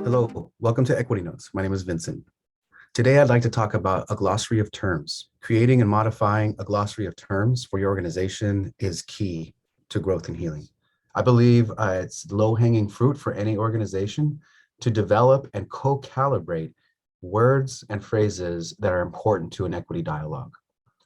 Hello, welcome to Equity Notes. My name is Vincent. Today, I'd like to talk about a glossary of terms. Creating and modifying a glossary of terms for your organization is key to growth and healing. I believe it's low-hanging fruit for any organization to develop and co-calibrate words and phrases that are important to an equity dialogue.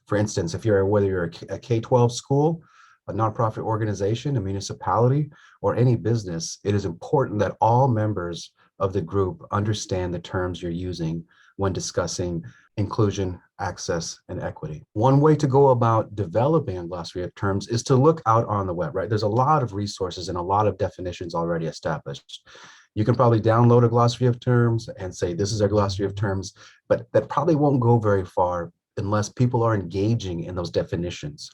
For instance, whether you're a K-12 school, a nonprofit organization, a municipality, or any business, it is important that all members of the group understand the terms you're using when discussing inclusion, access, and equity. One way to go about developing a glossary of terms is to look out on the web, right? There's a lot of resources and a lot of definitions already established. You can probably download a glossary of terms and say, this is our glossary of terms, but that probably won't go very far unless people are engaging in those definitions.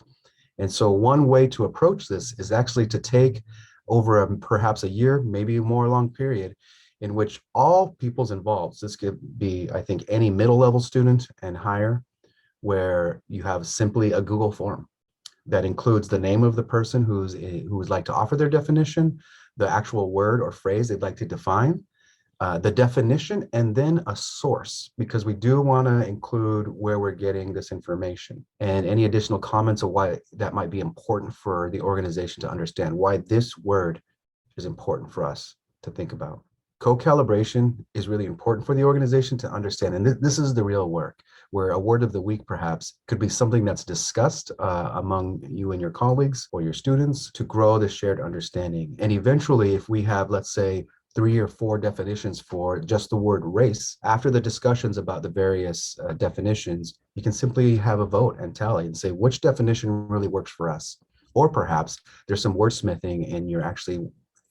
And so one way to approach this is actually to take over perhaps a year, maybe a more long period, in which all people's involved, this could be, I think, any middle level student and higher, where you have simply a Google form that includes the name of the person who would like to offer their definition, the actual word or phrase they'd like to define, the definition, and then a source, because we do want to include where we're getting this information and any additional comments of why that might be important for the organization to understand why this word is important for us to think about. Co-calibration is really important for the organization to understand, and this is the real work, where a word of the week perhaps could be something that's discussed among you and your colleagues or your students to grow the shared understanding. And eventually, if we have, let's say, 3 or 4 definitions for just the word race, after the discussions about the various definitions, you can simply have a vote and tally and say which definition really works for us. Or perhaps there's some wordsmithing and you're actually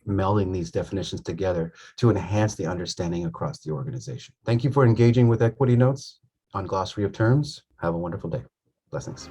melding these definitions together to enhance the understanding across the organization. Thank you for engaging with Equity Notes on Glossary of Terms. Have a wonderful day. Blessings.